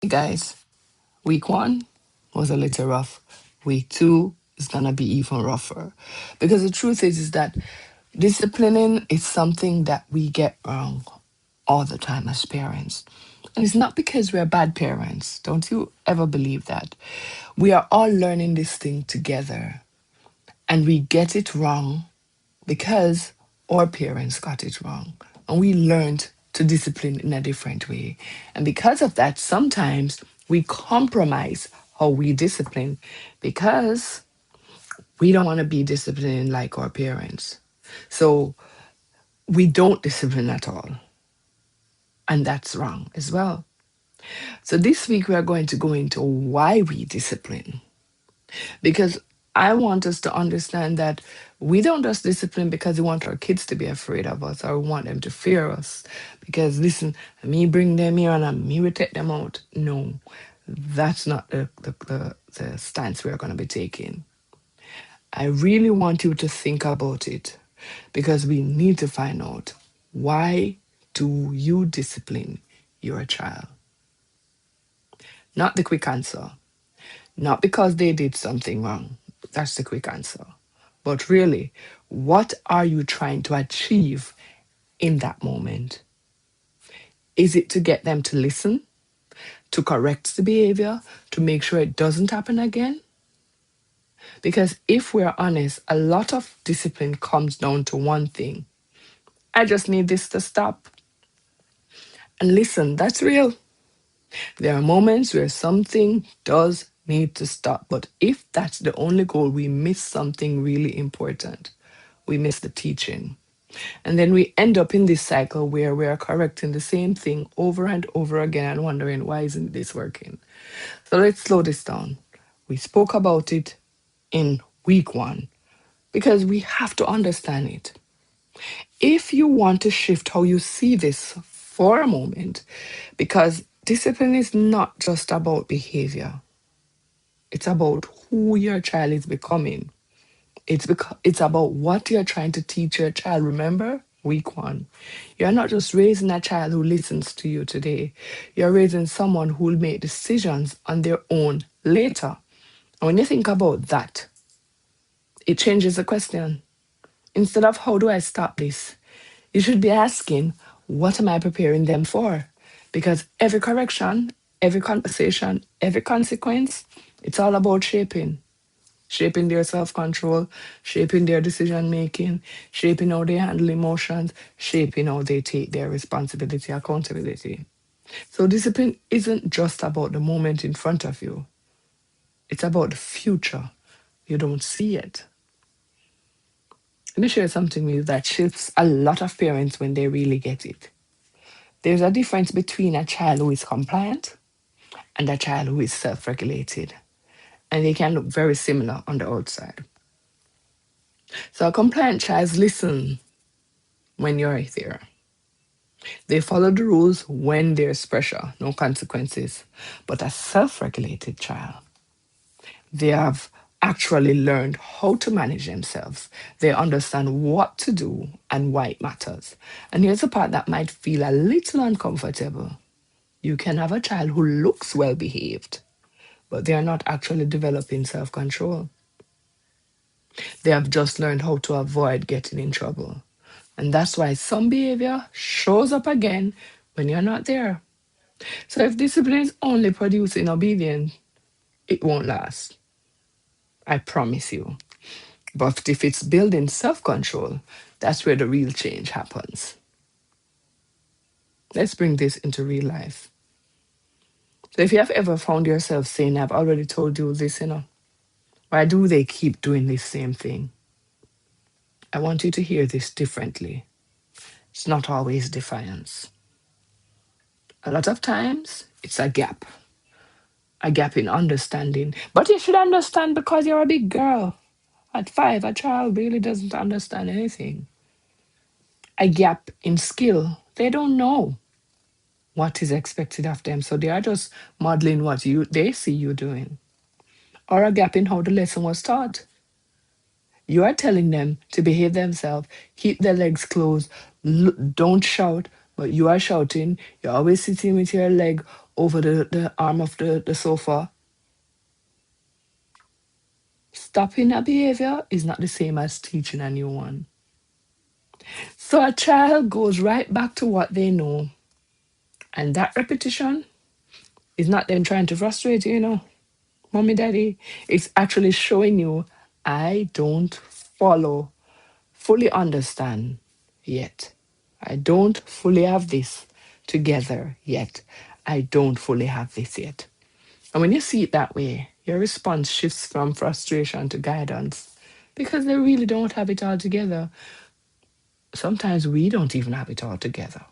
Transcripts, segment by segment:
Guys, week one was a little rough. Week two is gonna be even rougher. Because the truth is that disciplining is something that we get wrong all the time as parents. And it's not because we're bad parents. Don't you ever believe that. We are all learning this thing together. And we get it wrong because our parents got it wrong and we learned to discipline in a different way. And because of that, sometimes we compromise how we discipline because we don't want to be disciplined like our parents. So we don't discipline at all. And that's wrong as well. So this week we are going to go into why we discipline. Because I want us to understand that we don't just discipline because we want our kids to be afraid of us or we want them to fear us. Because listen, me bring them here and me will take them out. No, that's not the stance we're going to be taking. I really want you to think about it because we need to find out, why do you discipline your child? Not the quick answer. Not because they did something wrong. That's the quick answer. But really, what are you trying to achieve in that moment? Is it to get them to listen, to correct the behavior, to make sure it doesn't happen again? Because if we're honest, a lot of discipline comes down to one thing: I just need this to stop. And listen, that's real. There are moments where something does need to stop. But if that's the only goal, we miss something really important. We miss the teaching. And then we end up in this cycle where we are correcting the same thing over and over again and wondering, why isn't this working? So let's slow this down. We spoke about it in week one because we have to understand it. If you want to shift how you see this for a moment, because discipline is not just about behavior, it's about who your child is becoming. It's about what you're trying to teach your child. Remember, week one. You're not just raising a child who listens to you today. You're raising someone who will make decisions on their own later. And when you think about that, it changes the question. Instead of how do I stop this, you should be asking, what am I preparing them for? Because every correction, every conversation, every consequence, it's all about shaping their self control, shaping their decision making, shaping how they handle emotions, shaping how they take their responsibility, accountability. So, discipline isn't just about the moment in front of you, it's about the future. You don't see it. Let me share something with you that shifts a lot of parents when they really get it. There's a difference between a child who is compliant and a child who is self regulated, and they can look very similar on the outside. So, a compliant child listens when you're there. They follow the rules when there's pressure, no consequences. But a self regulated child, they have actually learned how to manage themselves. They understand what to do and why it matters. And here's the part that might feel a little uncomfortable. You can have a child who looks well behaved, but they are not actually developing self control. They have just learned how to avoid getting in trouble. And that's why some behavior shows up again when you're not there. So if discipline is only producing obedience, it won't last. I promise you. But if it's building self control, that's where the real change happens. Let's bring this into real life. So if you have ever found yourself saying, I've already told you this, why do they keep doing this same thing? I want you to hear this differently. It's not always defiance. A lot of times, it's a gap in understanding. But you should understand because you're a big girl. At 5, a child really doesn't understand anything. A gap in skill. They don't know what is expected of them. So they are just modeling what they see you doing. Or a gap in how the lesson was taught. You are telling them to behave themselves, keep their legs closed, don't shout, but you are shouting. You're always sitting with your leg over the arm of the sofa. Stopping a behavior is not the same as teaching a new one. So a child goes right back to what they know. And that repetition is not them trying to frustrate you, Mommy, daddy. It's actually showing you, I don't follow, fully understand yet. I don't fully have this together yet. I don't fully have this yet. And when you see it that way, your response shifts from frustration to guidance because they really don't have it all together. Sometimes we don't even have it all together.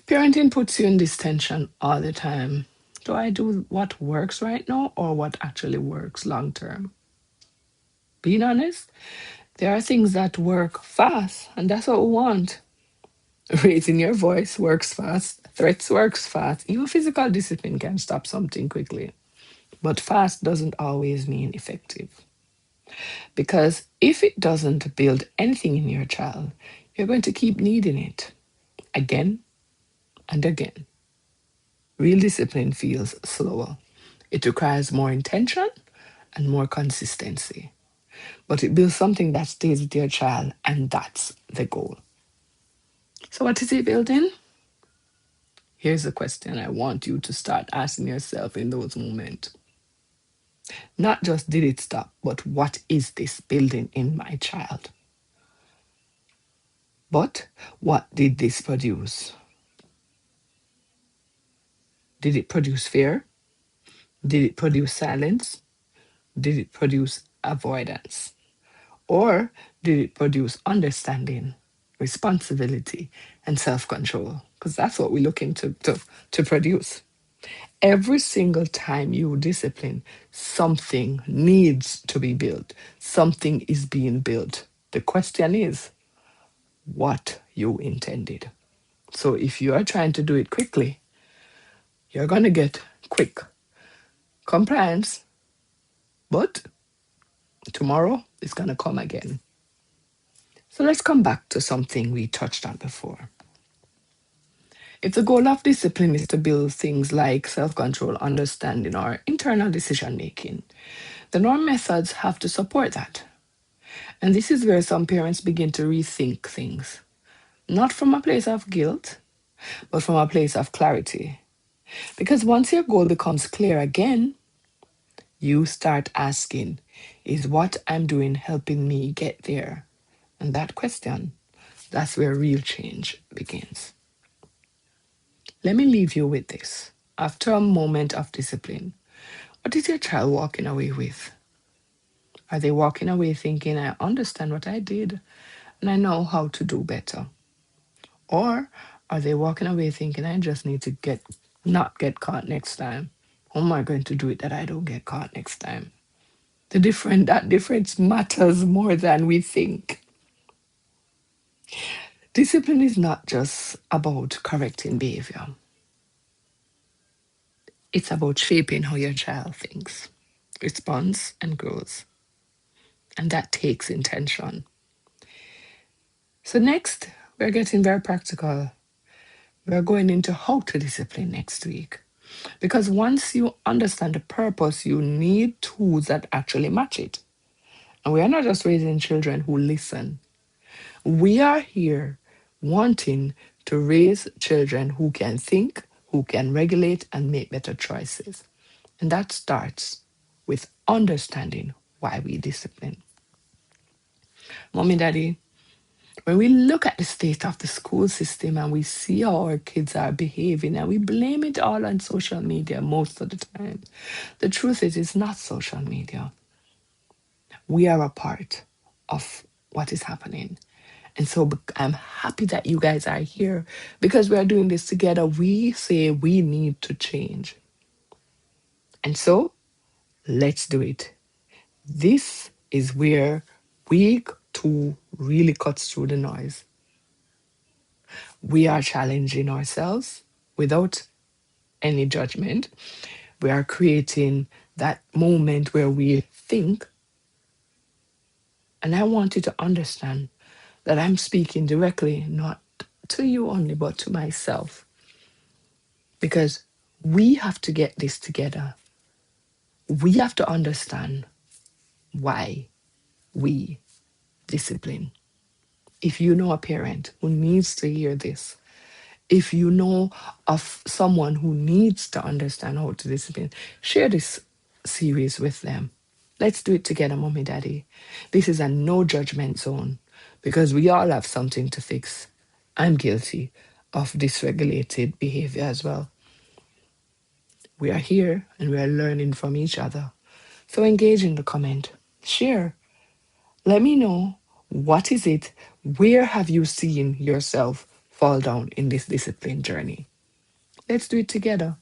Parenting puts you in this tension all the time. Do I do what works right now or what actually works long term? Being honest, there are things that work fast, and that's what we want. Raising your voice works fast, threats works fast. Even physical discipline can stop something quickly. But fast doesn't always mean effective. Because if it doesn't build anything in your child, you're going to keep needing it again and again. Real discipline feels slower. It requires more intention and more consistency. But it builds something that stays with your child, and that's the goal. So, what is it building? Here's a question I want you to start asking yourself in those moments. Not just did it stop, but what is this building in my child? But what did this produce? Did it produce fear? Did it produce silence? Did it produce avoidance? Or did it produce understanding, responsibility, and self control? Because that's what we're looking to produce. Every single time you discipline, something needs to be built, something is being built. The question is what you intended. So if you are trying to do it quickly, you're going to get quick compliance, but tomorrow is going to come again. So let's come back to something we touched on before. If the goal of discipline is to build things like self control, understanding, or internal decision making, then our methods have to support that. And this is where some parents begin to rethink things, not from a place of guilt, but from a place of clarity. Because once your goal becomes clear again, you start asking, is what I'm doing helping me get there? And that question, that's where real change begins. Let me leave you with this. After a moment of discipline, what is your child walking away with? Are they walking away thinking, I understand what I did and I know how to do better? Or are they walking away thinking, I just need to not get caught next time? How am I going to do it that I don't get caught next time? That difference matters more than we think. Discipline is not just about correcting behavior. It's about shaping how your child thinks, responds, and grows. And that takes intention. So next, we're getting very practical. We're going into how to discipline next week. Because once you understand the purpose, you need tools that actually match it. And we are not just raising children who listen. We are here wanting to raise children who can think, who can regulate and make better choices. And that starts with understanding why we discipline. Mommy, daddy, when we look at the state of the school system and we see how our kids are behaving and we blame it all on social media most of the time, the truth is it's not social media. We are a part of what is happening. And so I'm happy that you guys are here because we are doing this together. We say we need to change. And so let's do it. This is where week 2 really cuts through the noise. We are challenging ourselves without any judgment. We are creating that moment where we think. And I want you to understand that I'm speaking directly, not to you only, but to myself. because we have to get this together. We have to understand why we discipline. If you know a parent who needs to hear this, if you know of someone who needs to understand how to discipline, share this series with them. Let's do it together, mommy, daddy. This is a no judgment zone because we all have something to fix. I'm guilty of dysregulated behavior as well. We are here and we are learning from each other. So engage in the comment, share. Let me know, what is it? Where have you seen yourself fall down in this discipline journey? Let's do it together.